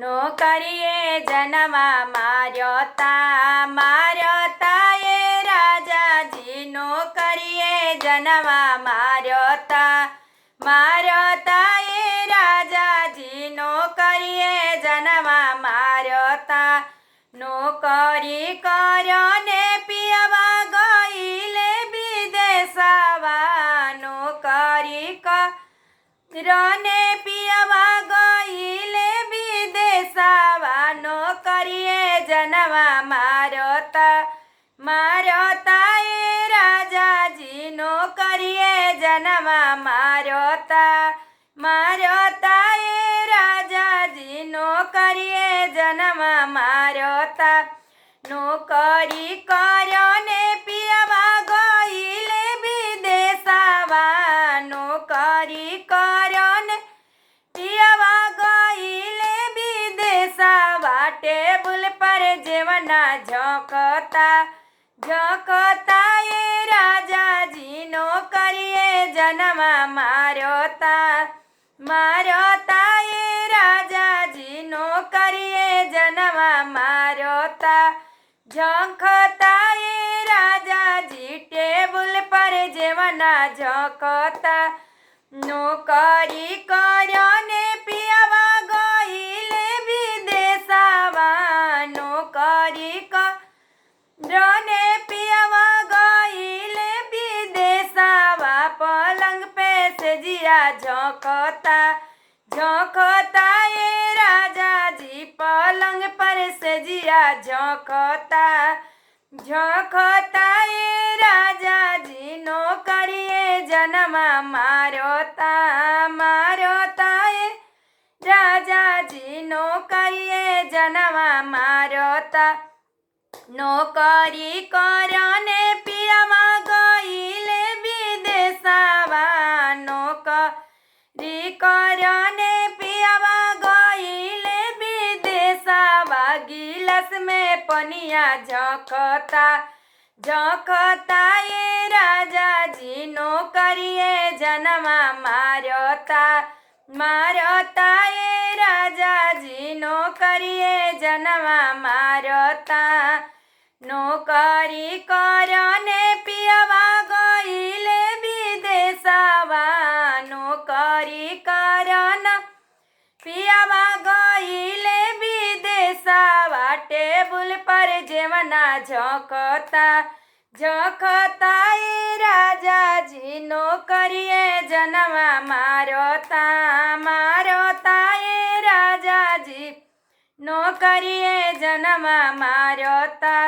નોકરીએ જન્મા માર્યો તા એ રાજાજી નોકરીએ જન્મા માર્યો તા એ રાજાજી નોકરીએ જન્મા માર્યો તા નોકરી કર્યો ને પિયવા ગઈલે વિદેશવા નોકરી કર્યો ને પિયવા ગઈલે વિદેશવા નોકરીએ જન્મા માર્યો તા એ રાજાજી નોકરીએ જન્મા માર્યો તા એ રાજાજી નોકરીએ જન્મા માર્યો તા નોકરી કર્યો ને પિયવા ગઈલે વિદેશવા નોકરી કર્યો ને પિયવા ગઈલે વિદેશવા ટેબલ પર જેવના ઝોંકતા એ રાજાજી નોકરીએ જન્મા માર્યો તા એ રાજાજી નોકરીએ જન્મા માર્યો તા ઝોંકતા એ રાજાજી ટેબલ પર જેવના ઝોંકતા નોકરી કર્યો ને પિયવા ગઈલે વિદેશવા નોકરી કર્યો ને પિયવા ગઈલે વિદેશવા પલંગ પે સેજિયા ઝોંકતા એ રાજાજી પલંગ પર સેજિયા ઝોંકતા એ રાજાજી નોકરીએ જન્મા માર્યો તા એ રાજાજી નોકરીએ જન્મા માર્યો તા નોકરી કર્યો ને પિયવા ગઈલે વિદેશવા નોકરી કર્યો ને પિયવા ગઈલે વિદેશવા ગિલાસ में पनिया झोंकता ए राजाजी नौकरीए जन्मा मार्यो ता ए राजाजी नौकरीए जन्मा मार्यो ता नौकरी कर्यो ने पियवा गईले विदेशवा नौकरी कर्यो न पियवा गईले विदेशवा टेबल पर जेवना झोंकता ए राजाजी नौकरीए जन्मा मार्यो ता ए राजाजी नौकरीए जन्मा मार्यो ता।